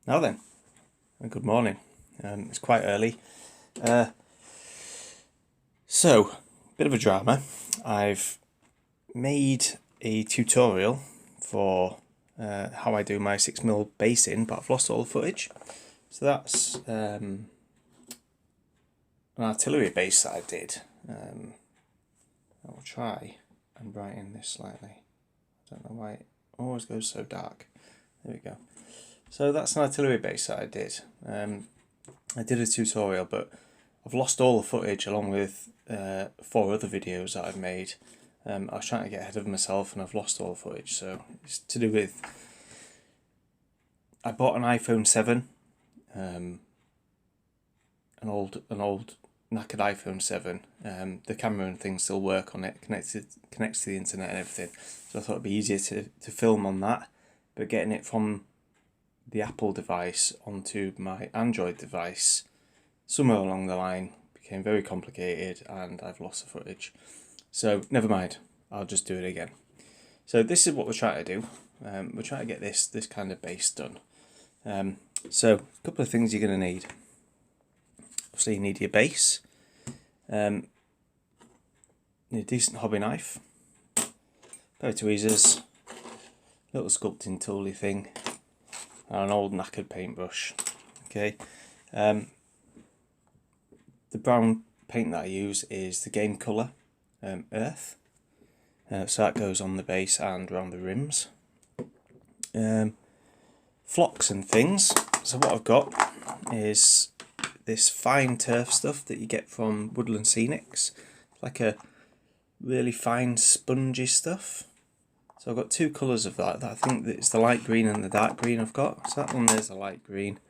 Now then, good morning. It's quite early. So, bit of a drama. I've made a tutorial for how I do my 6mm basing, but I've lost all the footage. So that's an artillery base that I did. I'll try and brighten this slightly. I don't know why it always goes so dark. There we go. So that's an artillery base that I did. I did a tutorial, but I've lost all the footage along with 4 other videos that I've made. I was trying to get ahead of myself and I've lost all the footage. So it's to do with, I bought an iPhone 7, an old knackered iPhone 7. The camera and things still work on it, connects to the internet and everything. So I thought it'd be easier to film on that, but getting it from the Apple device onto my Android device somewhere along the line became very complicated and I've lost the footage. So never mind, I'll just do it again. So this is what we're trying to do. We're trying to get this kind of base done. So a couple of things you're going to need. Obviously you need your base, need a decent hobby knife, pair of tweezers, little sculpting tooly thing, and an old knackered paintbrush. Okay, the brown paint that I use is the game colour Earth, so that goes on the base and around the rims. Flocks and things. So what I've got is this fine turf stuff that you get from Woodland Scenics, like a really fine spongy stuff. So I've got 2 colours of that. I think that it's the light green and the dark green I've got. So that one there's the light green.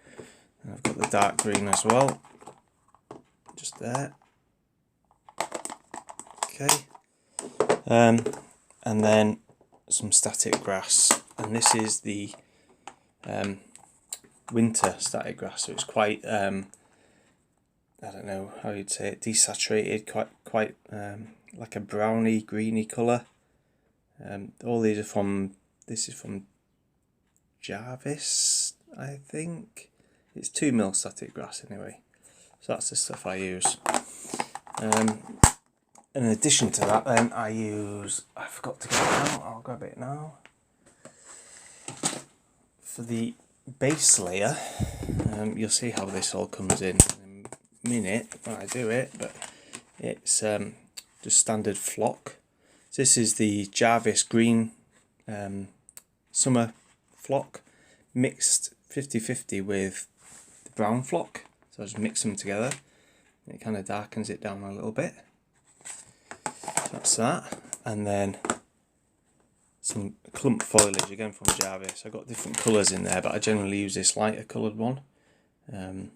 And I've got the dark green as well. Just there. Okay. And then some static grass. And this is the winter static grass. So it's quite, I don't know how you'd say it, desaturated, quite like a browny, greeny colour. All these are from, this is from Jarvis, I think. It's 2mm static grass anyway. So that's the stuff I use. In addition to that then I use, I forgot to get it out, I'll grab it now. For the base layer, you'll see how this all comes in a minute when I do it, but it's just standard flock. This is the Jarvis green summer flock mixed 50-50 with the brown flock. So I just mix them together and it kind of darkens it down a little bit. That's that. And then some clump foliage again from Jarvis. I've got different colours in there, but I generally use this lighter coloured one. I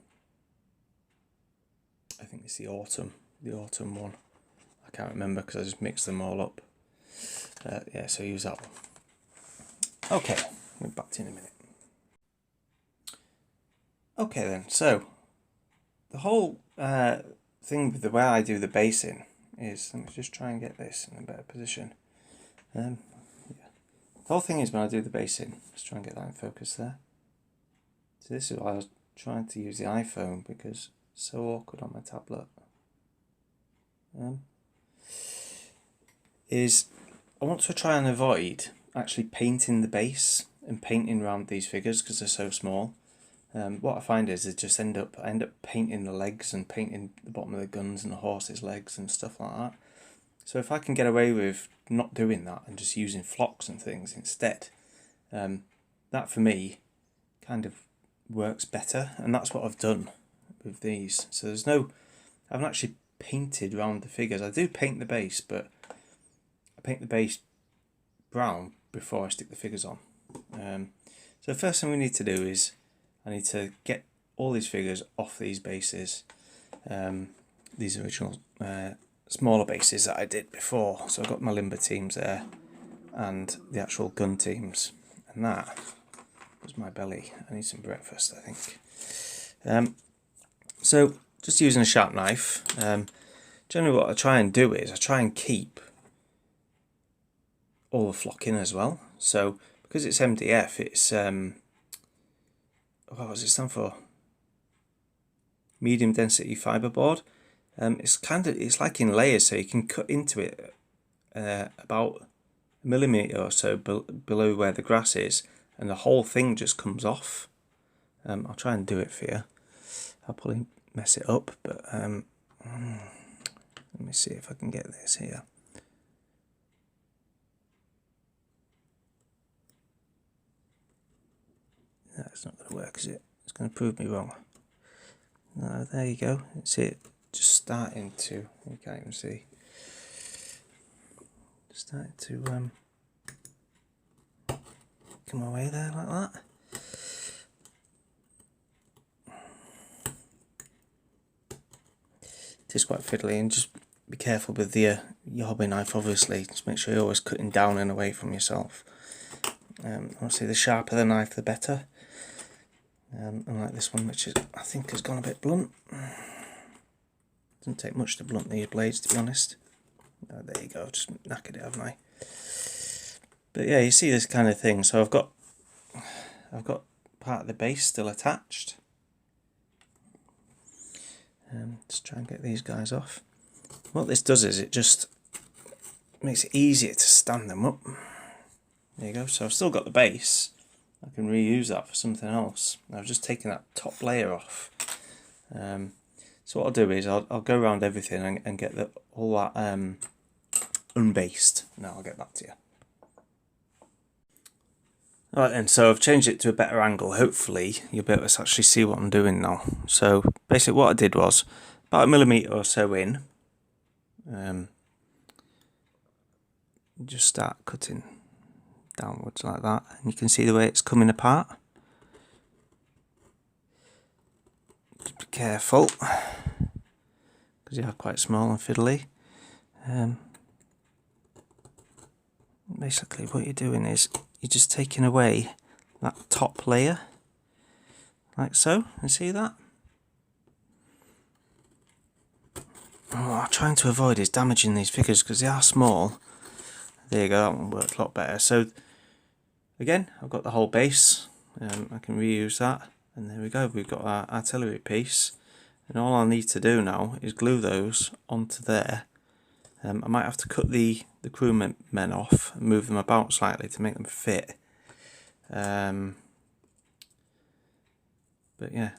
think it's the autumn one. I can't remember because I just mixed them all up. Yeah, so use that one. Okay, we'll be back to you in a minute. Okay then, so the whole thing with the way I do the basing is, let me just try and get this in a better position. Yeah. The whole thing is when I do the basing, let's try and get that in focus there. So this is why I was trying to use the iPhone because it's so awkward on my tablet. I want to try and avoid actually painting the base and painting around these figures because they're so small. What I find is I just end up painting the legs and painting the bottom of the guns and the horse's legs and stuff like that. So if I can get away with not doing that and just using flocks and things instead, that for me kind of works better, and that's what I've done with these. So there's no, I haven't actually painted around the figures. I do paint the base, but I paint the base brown before I stick the figures on. So the first thing we need to do is I need to get all these figures off these bases, these original smaller bases that I did before. So I've got my limber teams there and the actual gun teams, and that was my belly. I need some breakfast, I think. So just using a sharp knife, generally what I try and do is I try and keep all the flock in as well. So because it's MDF, it's what does it stand for? Medium density fiberboard. It's like in layers, so you can cut into it about a millimetre or so below where the grass is, and the whole thing just comes off. I'll try and do it for you. I'll probably mess it up, but let me see if I can get this here. No, it's not going to work, is it? It's going to prove me wrong. No, there you go. It's it. Just starting to. You can't even see. Just starting to come away there like that. It is quite fiddly, and just be careful with your hobby knife. Obviously, just make sure you're always cutting down and away from yourself. Obviously, the sharper the knife, the better. Unlike this one, which I think has gone a bit blunt. Doesn't take much to blunt these blades, to be honest. Oh, there you go, just knackered it, haven't I? But yeah, you see this kind of thing. So I've got part of the base still attached. Just try and get these guys off. What this does is it just makes it easier to stand them up. There you go. So I've still got the base. I can reuse that for something else. I've just taken that top layer off. So what I'll do is I'll go around everything and get all that unbased. Now I'll get back to you. Alright then, so I've changed it to a better angle. Hopefully you'll be able to actually see what I'm doing now. So basically what I did was about a millimetre or so in. Just start cutting downwards like that, and you can see the way it's coming apart. Just be careful because you are quite small and fiddly. Basically what you're doing is you're just taking away that top layer like so. You see that? What I'm trying to avoid is damaging these figures because they are small. There you go, that one worked a lot better. So again, I've got the whole base. I can reuse that, and there we go. We've got our artillery piece, and all I need to do now is glue those onto there. I might have to cut the crewmen off and move them about slightly to make them fit. But yeah,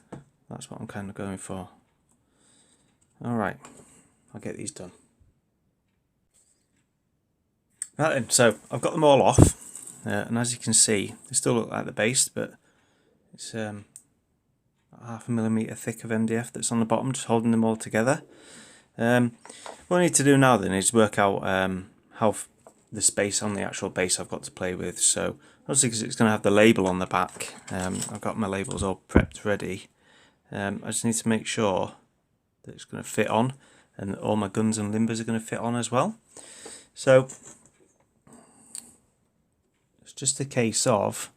that's what I'm kind of going for. Alright, I'll get these done. Right then, so I've got them all off, and as you can see, they still look like the base, but it's half a millimetre thick of MDF that's on the bottom, just holding them all together. What I need to do now then is work out how the space on the actual base I've got to play with. So obviously, because it's going to have the label on the back, I've got my labels all prepped ready. I just need to make sure that it's going to fit on, and that all my guns and limbers are going to fit on as well. So it's just a case of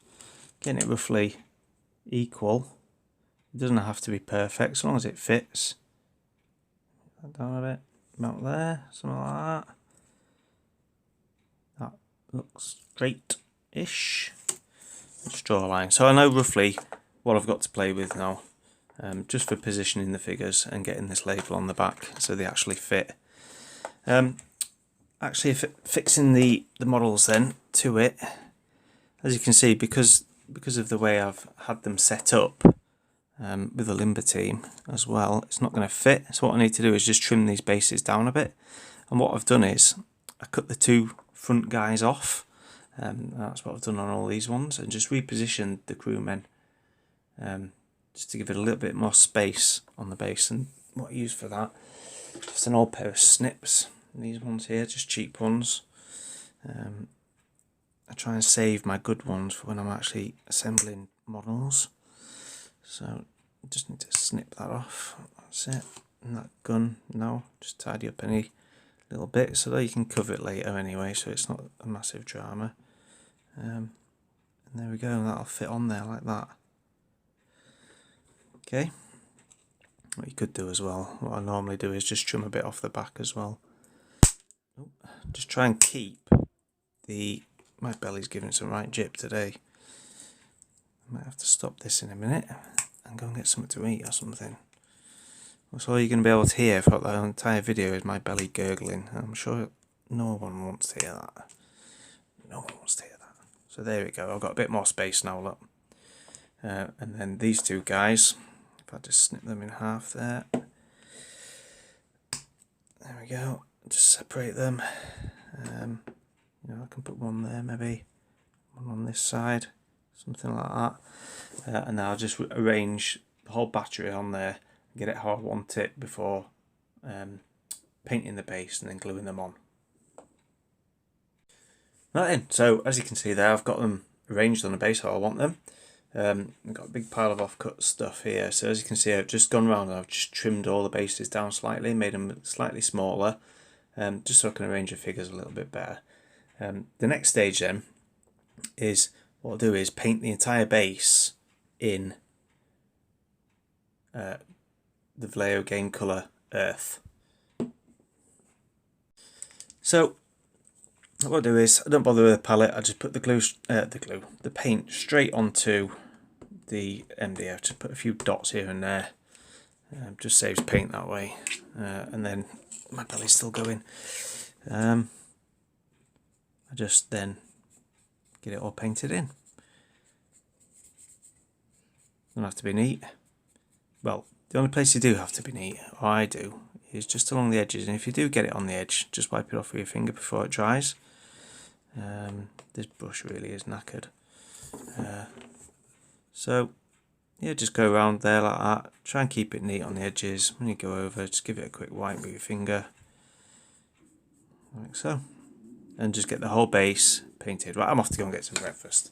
getting it roughly equal. It doesn't have to be perfect, as long as it fits. Down a bit, about there, something like that. That looks straight-ish. Just draw a line. So I know roughly what I've got to play with now, just for positioning the figures and getting this label on the back so they actually fit. Actually, fixing the models then to it, as you can see, because of the way I've had them set up with the limber team as well, it's not going to fit. So what I need to do is just trim these bases down a bit. And what I've done is I cut the two front guys off. That's what I've done on all these ones, and just repositioned the crewmen just to give it a little bit more space on the base. And what I use for that, just an old pair of snips. These ones here, just cheap ones. I try and save my good ones for when I'm actually assembling models. So I just need to snip that off. That's it. And that gun, no, just tidy up any little bits so that you can cover it later anyway, so it's not a massive drama. And there we go, and that'll fit on there like that. Okay. What you could do as well, what I normally do is just trim a bit off the back as well. Just try and keep my belly's giving some right jip today. Might have to stop this in a minute and go and get something to eat or something. That's all you're going to be able to hear throughout the entire video is my belly gurgling. I'm sure no one wants to hear that. No one wants to hear that. So there we go. I've got a bit more space now, look. And then these two guys, if I just snip them in half there. There we go. Just separate them. You know, I can put one there maybe. One on this side. Something like that. And then I'll just arrange the whole battery on there. Get it how I want it before painting the base and then gluing them on. Right then, so as you can see there, I've got them arranged on the base how I want them. I've got a big pile of off-cut stuff here, so as you can see I've just gone around and I've just trimmed all the bases down slightly, made them slightly smaller, just so I can arrange the figures a little bit better. The next stage then is, what I'll do is paint the entire base in the Vallejo Game Colour Earth. So what I do is, I don't bother with the palette, I just put the paint straight onto the MDF, just put a few dots here and there, just saves paint that way, and then my belly's still going. I just then get it all painted in. Doesn't have to be neat. Well, the only place you do have to be neat, or I do, is just along the edges, and if you do get it on the edge, just wipe it off with your finger before it dries. This brush really is knackered. So yeah, just go around there like that. Try and keep it neat on the edges. When you go over, just give it a quick wipe with your finger, like so, and just get the whole base painted. Right, I'm off to go and get some breakfast.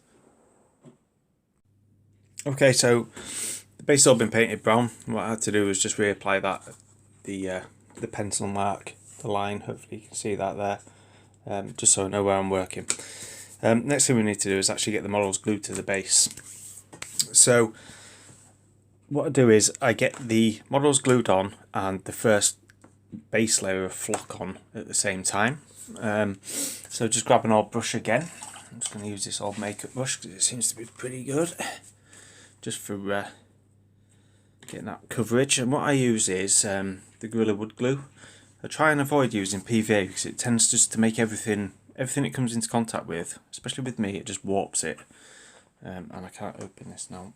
Okay, so the base has all been painted brown. What I had to do was just reapply that, the pencil mark, the line. Hopefully you can see that there, just so I know where I'm working. Next thing we need to do is actually get the models glued to the base. So what I do is I get the models glued on and the first base layer of flock on at the same time. So just grab an old brush again. I'm just going to use this old makeup brush because it seems to be pretty good, just for getting that coverage. And what I use is the Gorilla Wood Glue. I try and avoid using PVA because it tends just to make everything it comes into contact with, especially with me, it just warps it. And I can't open this now.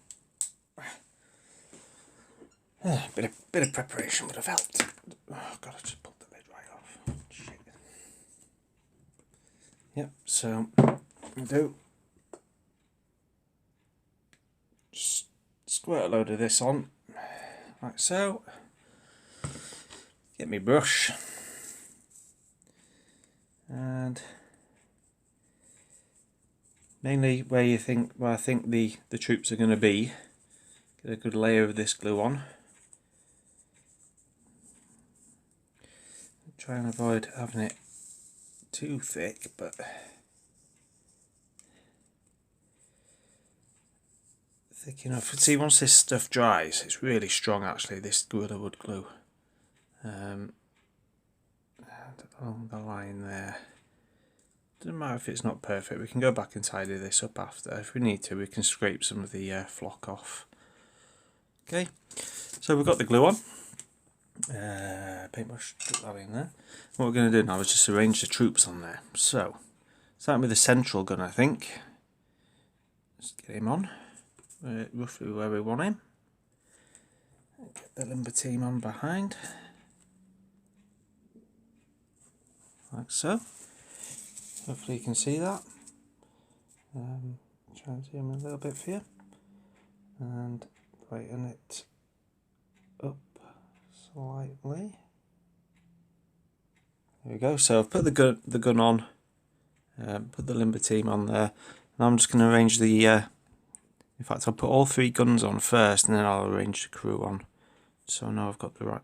Bit of preparation would have helped. Oh god, I just pulled the lid right off. Shit. Yep, so I'll do. Just squirt a load of this on, like so. Get me brush. And mainly where I think the troops are going to be, get a good layer of this glue on. Try and avoid having it too thick, but thick enough. See, once this stuff dries, it's really strong actually, this Gorilla Wood Glue. And along the line there. Doesn't matter if it's not perfect, we can go back and tidy this up after. If we need to, we can scrape some of the flock off. Okay, so we've got the glue on. Paintbrush, put that in there. What we're going to do now is just arrange the troops on there. So, starting with the central gun, I think. Let's get him on, roughly where we want him. Get the limber team on behind. Like so. Hopefully you can see that. Try and zoom a little bit for you. And brighten it up slightly. There we go. So I've put the gun on, put the limber team on there, and I'm just going to arrange the. In fact, I'll put all three guns on first, and then I'll arrange the crew on, so I know I've got the right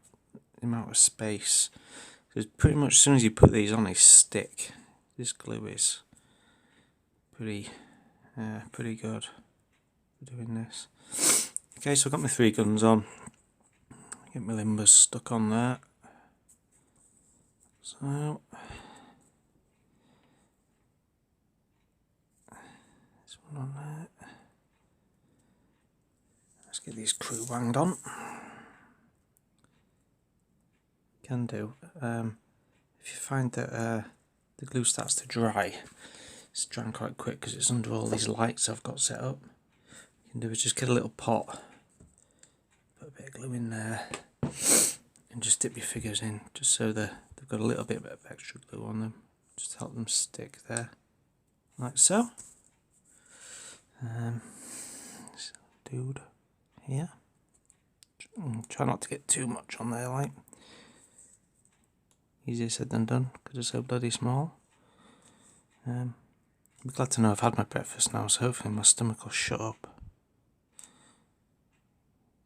amount of space. Because pretty much as soon as you put these on, they stick. This glue is pretty good for doing this. Okay, so I've got my three guns on. Get my limbers stuck on there. So this one on there. Let's get these screw banged on. Can do. If you find that the glue starts to dry, it's drying quite quick because it's under all these lights I've got set up. You can do is just get a little pot, put a bit of glue in there, and just dip your figures in, just so they've got a little bit of extra glue on them, just to help them stick there, like so. This dude here. Try not to get too much on there, like. Easier said than done because it's so bloody small. I'm glad to know I've had my breakfast now, so hopefully my stomach will shut up.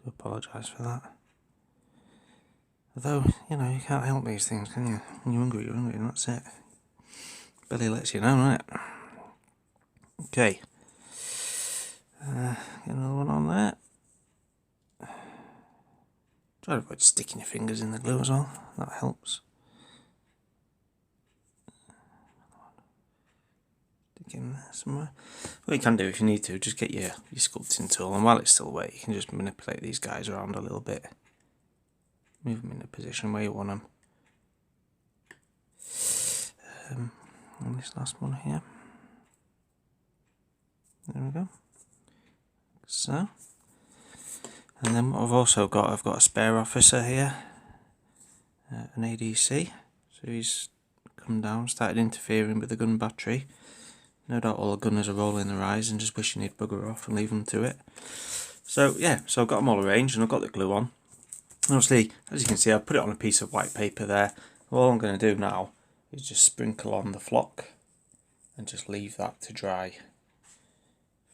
Do apologise for that. Although, you know, you can't help these things, can you? When you're hungry, and that's it. Belly lets you know, doesn't it? Okay. Get another one on there. Try to avoid sticking your fingers in the glue as well. That helps. In there somewhere. What you can do if you need to, just get your sculpting tool, and while it's still wet you can just manipulate these guys around a little bit, move them in a position where you want them. And this last one here, there we go, so. And then what I've also got, I've got a spare officer here, an ADC, so he's come down, started interfering with the gun battery. No doubt all the gunners are rolling their eyes and just wishing he'd bugger off and leave them to it. So yeah, so I've got them all arranged and I've got the glue on. And obviously, as you can see, I've put it on a piece of white paper there. All I'm going to do now is just sprinkle on the flock and just leave that to dry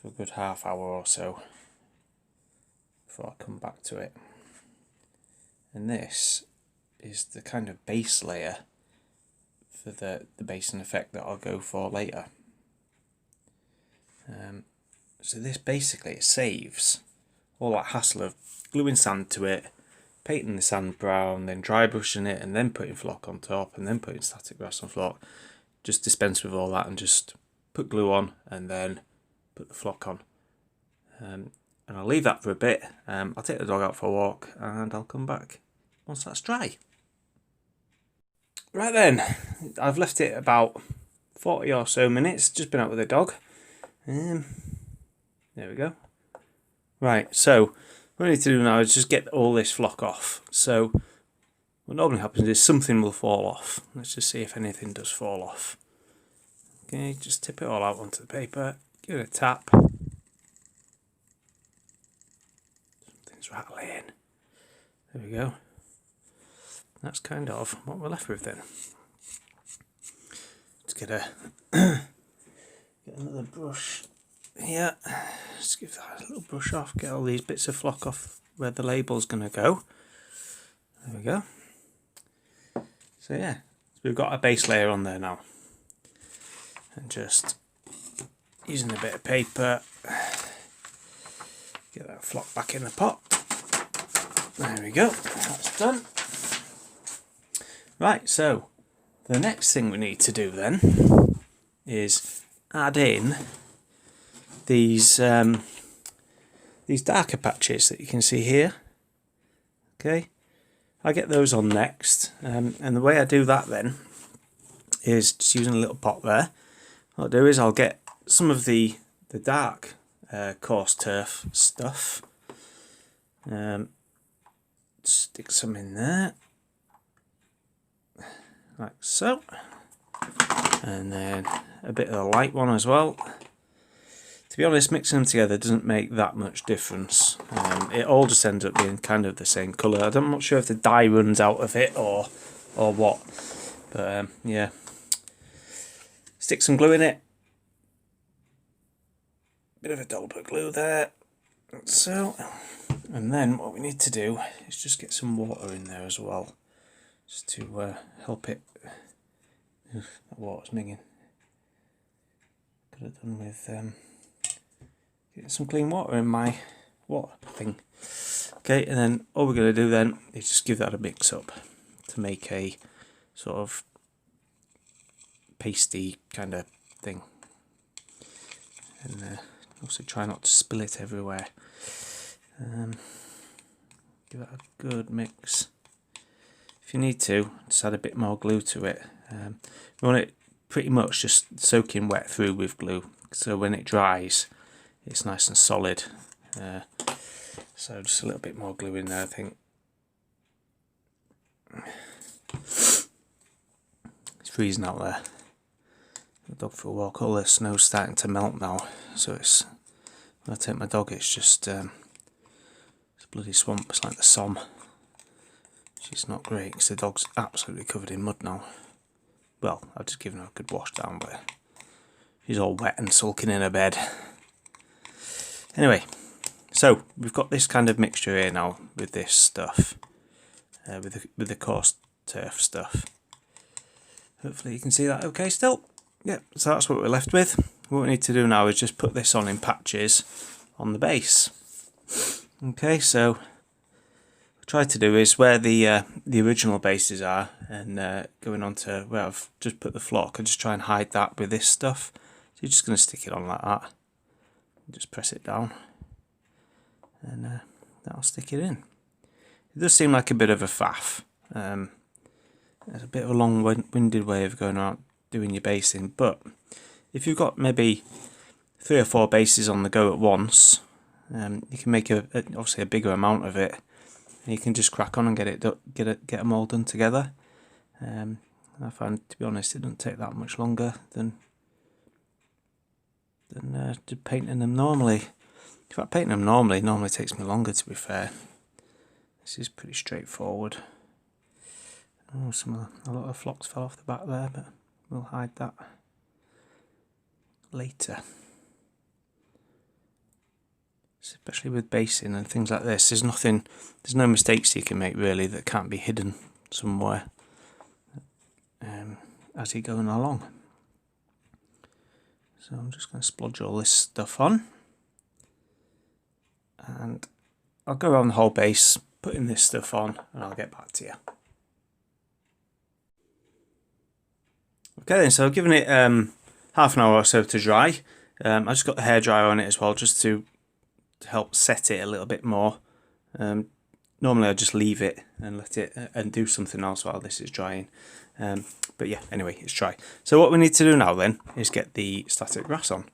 for a good half hour or so before I come back to it. And this is the kind of base layer for the basin effect that I'll go for later. So this basically, it saves all that hassle of gluing sand to it, painting the sand brown, then dry brushing it, and then putting flock on top, and then putting static grass on flock. Just dispense with all that and just put glue on and then put the flock on. And I'll leave that for a bit. I'll take the dog out for a walk and I'll come back once that's dry. Right then, I've left it about 40 or so minutes, just been out with the dog. There we go. Right, so what I need to do now is just get all this flock off. So what normally happens is something will fall off. Let's just see if anything does fall off. Okay, just tip it all out onto the paper, give it a tap. Something's rattling. There we go. That's kind of what we're left with then. Let's get another brush here. Just give that a little brush off, get all these bits of flock off where the label's going to go. There we go. So yeah, so we've got a base layer on there now. And just using a bit of paper, get that flock back in the pot. There we go, that's done. Right, so the next thing we need to do then is add in these darker patches that you can see here. Okay, I get those on next, and the way I do that then is just using a little pot there. What I'll do is I'll get some of the dark coarse turf stuff, stick some in there like so, and then a bit of the light one as well. To be honest, mixing them together doesn't make that much difference. It all just ends up being kind of the same colour. I'm not sure if the dye runs out of it or what, but yeah. Stick some glue in it. Bit of a dollop of glue there, like so. And then what we need to do is just get some water in there as well, just to help it. That water's minging. Could have done with getting some clean water in my water thing. Okay, and then all we're going to do then is just give that a mix up to make a sort of pasty kind of thing. And also try not to spill it everywhere. Give it a good mix. If you need to, just add a bit more glue to it. You want it pretty much just soaking wet through with glue, so when it dries it's nice and solid. So just a little bit more glue in there, I think. It's freezing out there. The dog for a walk. All the snow's starting to melt now, so it's, when I take my dog, it's just it's a bloody swamp. It's like the Somme. She's not great because the dog's absolutely covered in mud now. Well, I've just given her a good wash down, but she's all wet and sulking in her bed. Anyway, so we've got this kind of mixture here now with this stuff, with the coarse turf stuff. Hopefully you can see that okay still. Yep, so that's what we're left with. What we need to do now is just put this on in patches on the base. Okay, so what I tried to do is where the original bases are, and going on to where I've just put the flock, I just try and hide that with this stuff. So you're just going to stick it on like that. Just press it down, and that'll stick it in. It does seem like a bit of a faff. It's a bit of a long-winded way of going out doing your basing, but if you've got maybe 3 or 4 bases on the go at once, you can make obviously a bigger amount of it, and you can just crack on and get them all done together. I find, to be honest, it doesn't take that much longer than painting them normally. In fact, painting them normally takes me longer, to be fair. This is pretty straightforward. Oh, a lot of flocks fell off the back there, but we'll hide that later. Especially with basing and things like this, there's no mistakes you can make really that can't be hidden somewhere as you're going along. So I'm just going to splodge all this stuff on, and I'll go around the whole base putting this stuff on, and I'll get back to you. Okay then, so I've given it half an hour or so to dry. I just got the hairdryer on it as well, just to help set it a little bit more. Normally I just leave it and let it and do something else while this is drying. But yeah, anyway, it's dry. So what we need to do now then is get the static grass on.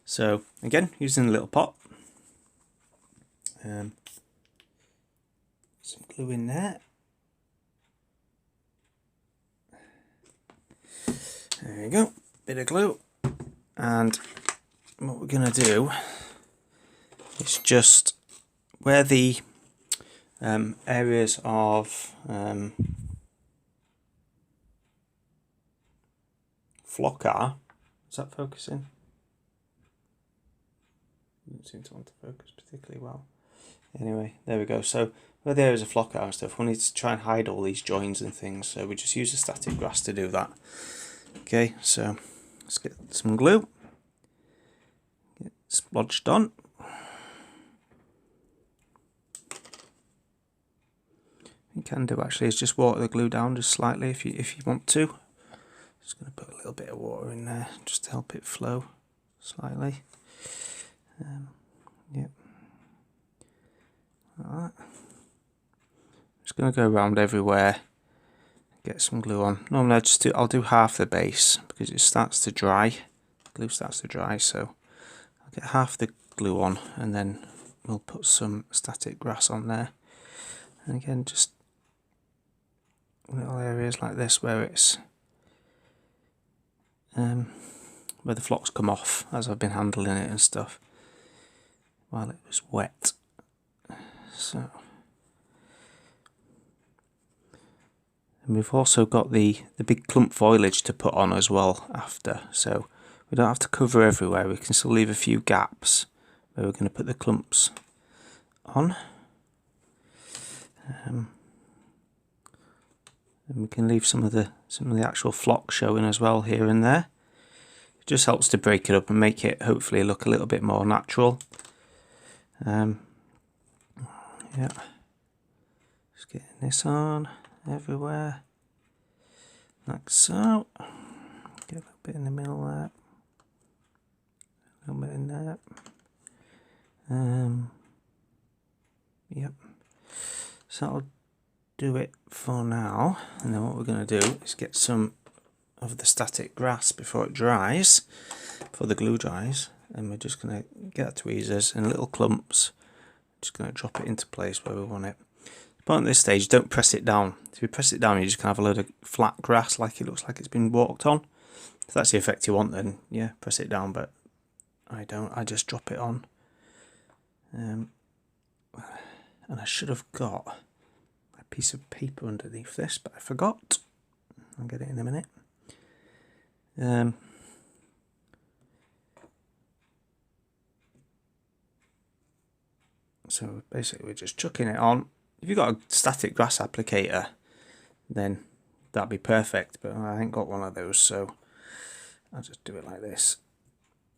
So again, using a little pot. Some glue in there. There you go, bit of glue. And what we're going to do is just where the areas of flock are. Is that focusing? Doesn't seem to want to focus particularly well. Anyway, there we go. So where the areas of flock are and stuff, we need to try and hide all these joins and things. So we just use the static grass to do that. Okay, so let's get some glue. Get splodged on. You can do actually is just water the glue down just slightly if you want to. Just going to put a little bit of water in there just to help it flow slightly. Yep. Like that. Just going to go around everywhere. Get some glue on. Normally I'll do half the base because it starts to dry. The glue starts to dry, so I'll get half the glue on and then we'll put some static grass on there. And again, just little areas like this where it's where the flocks come off as I've been handling it and stuff while it was wet. So. And we've also got the big clump foliage to put on as well after, so we don't have to cover everywhere. We can still leave a few gaps where we're going to put the clumps on. And we can leave some of the actual flock showing as well here and there. It just helps to break it up and make it hopefully look a little bit more natural. Yeah, just getting this on everywhere, like so. Get a little bit in the middle there, a little bit in there. Yep. So I'll do it for now, and then what we're going to do is get some of the static grass before it dries, before the glue dries, and we're just going to get our tweezers in little clumps, just going to drop it into place where we want it. But at this stage, don't press it down. If you press it down, you just kind of have a load of flat grass, like it looks like it's been walked on. If that's the effect you want, then yeah, press it down, but I don't, I just drop it on. And I should have got a piece of paper underneath this, but I forgot. I'll get it in a minute. So basically we're just chucking it on. If you've got a static grass applicator, then that'd be perfect, but I ain't got one of those, so I'll just do it like this.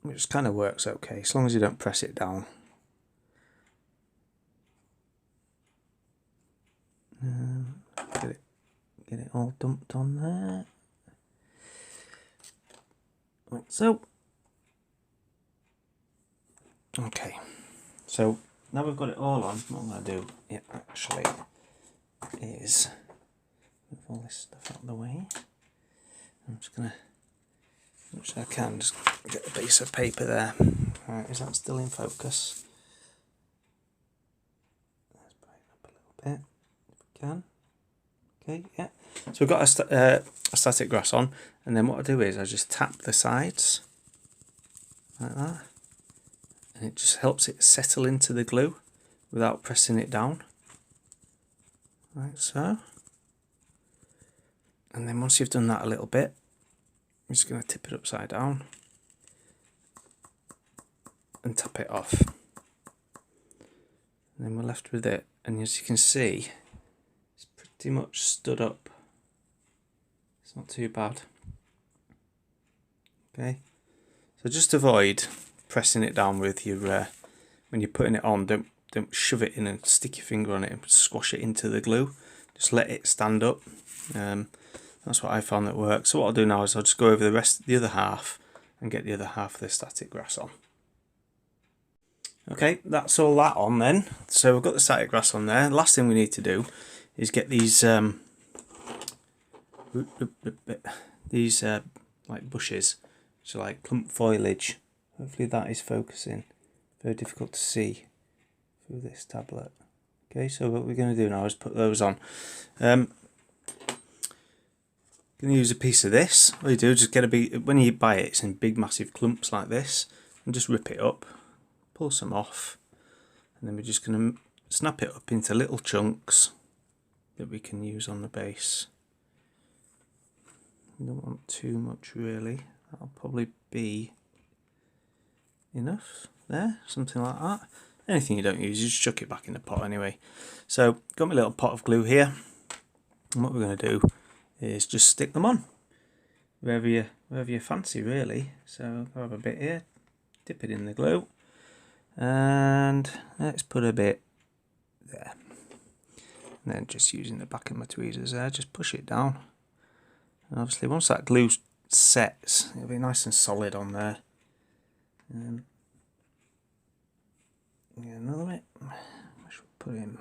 It just kind of works okay, as long as you don't press it down. Get it all dumped on there. Like so. Okay, so now we've got it all on, what I'm going to do actually is move all this stuff out of the way. I'm just going to, as much as I can, just get a piece of paper there. Alright, is that still in focus? Let's brighten up a little bit if we can. Okay, yeah. So we've got a static grass on, and then what I do is I just tap the sides like that, and it just helps it settle into the glue without pressing it down, like so. And then once you've done that a little bit, I'm just going to tip it upside down and tap it off. And then we're left with it, and as you can see, it's pretty much stood up. It's not too bad. Okay, so just avoid pressing it down with your when you're putting it on. Don't shove it in and stick your finger on it and squash it into the glue. Just let it stand up. That's what I found that works. So what I'll do now is I'll just go over the other half and get the other half of the static grass on. Okay, that's all that on then. So we've got the static grass on there. Last thing we need to do is get these like bushes, so like clump foliage. Hopefully that is focusing. Very difficult to see through this tablet. Okay, so what we're going to do now is put those on. Going to use a piece of this. What you do, just when you buy it, it's in big massive clumps like this, and just rip it up, pull some off, and then we're just going to snap it up into little chunks that we can use on the base. You don't want too much really. That'll probably be enough there, something like that. Anything you don't use, you just chuck it back in the pot anyway. So got my little pot of glue here, and what we're going to do is just stick them on wherever you fancy really. So I'll have a bit here, dip it in the glue, and let's put a bit there. And then just using the back of my tweezers there, just push it down. And obviously once that glue sets, it'll be nice and solid on there. Get another bit. I should put in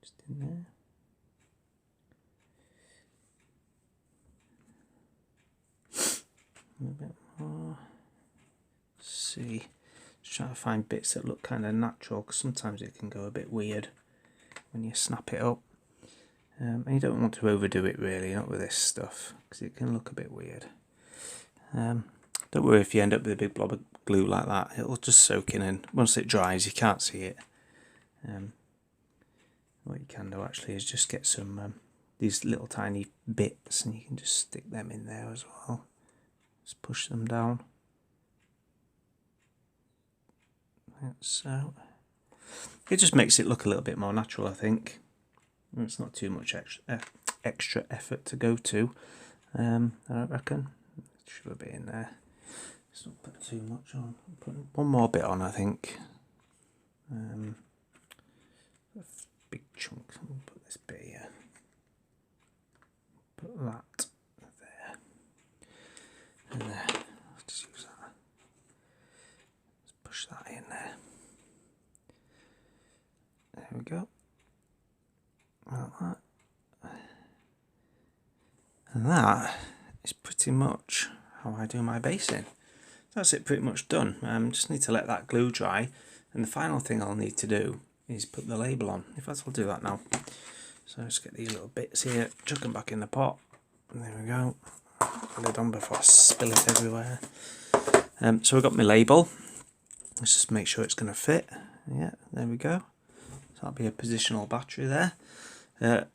just in there. A bit more. See, just trying to find bits that look kind of natural, because sometimes it can go a bit weird when you snap it up. And you don't want to overdo it really, not with this stuff, because it can look a bit weird. Don't worry if you end up with a big blob of glue like that, it'll just soak in, and once it dries you can't see it. What you can do actually is just get some these little tiny bits, and you can just stick them in there as well. Just push them down. Like so. It just makes it look a little bit more natural, I think. It's not too much extra effort to go to, I don't reckon. Should a bit in there. Let's not put too much on. Put one more bit on, I think. A big chunk. We'll put this bit here. Put that there. And there. Let's just use that. Let's push that in there. we go. Like that. And that is pretty much how I do my basing. That's it, pretty much done. Just need to let that glue dry, and the final thing I'll need to do is put the label on. In fact, I'll do that now. So let's get these little bits here, chuck them back in the pot. And there we go. Put the lid on before I spill it everywhere. So I've got my label. Let's just make sure it's going to fit. Yeah, there we go. So that'll be a positional battery there.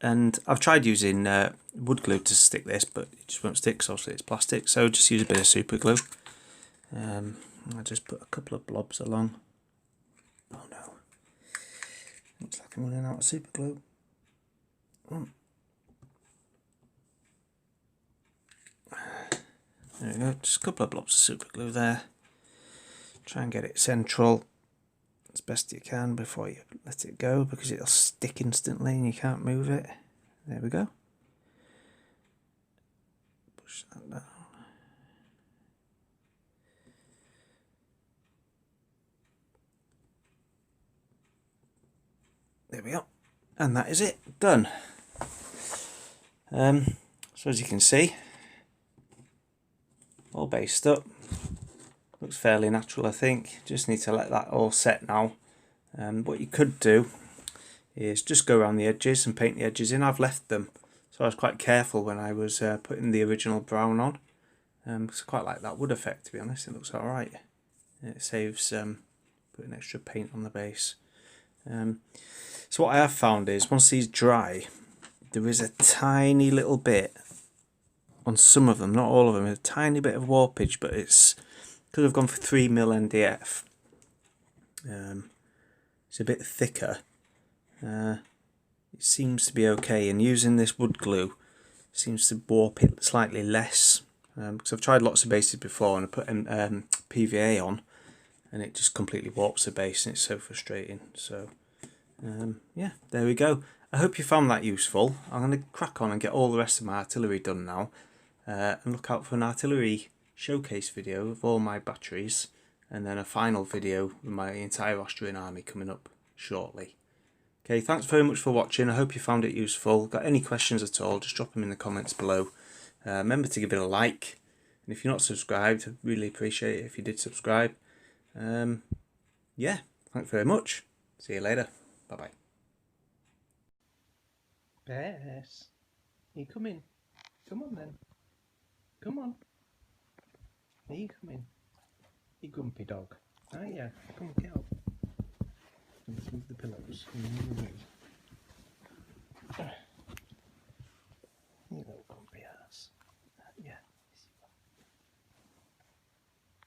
And I've tried using wood glue to stick this, but it just won't stick because obviously it's plastic. So just use a bit of super glue. I'll just put a couple of blobs along. Oh no. Looks like I'm running out of super glue. There we go, just a couple of blobs of super glue there. Try and get it central as best you can before you let it go, because it'll stick instantly and you can't move it. There we go. Push that down. There we go. And that is it, done. So as you can see, all based up. Looks fairly natural, I think. Just need to let that all set now. What you could do is just go around the edges and paint the edges in. I've left them, so I was quite careful when I was putting the original brown on. Because I quite like that wood effect, to be honest. It looks alright. It saves putting extra paint on the base. So what I have found is, once these dry, there is a tiny little bit on some of them, not all of them, a tiny bit of warpage, but it's because I've gone for 3mm NDF. It's a bit thicker. It seems to be okay, and using this wood glue seems to warp it slightly less. Because I've tried lots of bases before and I put PVA on and it just completely warps the base, and it's so frustrating. So yeah, there we go. I hope you found that useful. I'm going to crack on and get all the rest of my artillery done now, and look out for an artillery showcase video of all my batteries, and then a final video with my entire Austrian army coming up shortly. Okay, thanks very much for watching. I hope you found it useful. Got any questions at all, just drop them in the comments below. Remember to give it a like, and if you're not subscribed, I'd really appreciate it if you did subscribe. Yeah, thanks very much. See you later. Bye bye. Bess, are you coming? Come on then. Come on. Are you coming? You grumpy dog. Oh yeah, come on, get up. Let's move the pillows.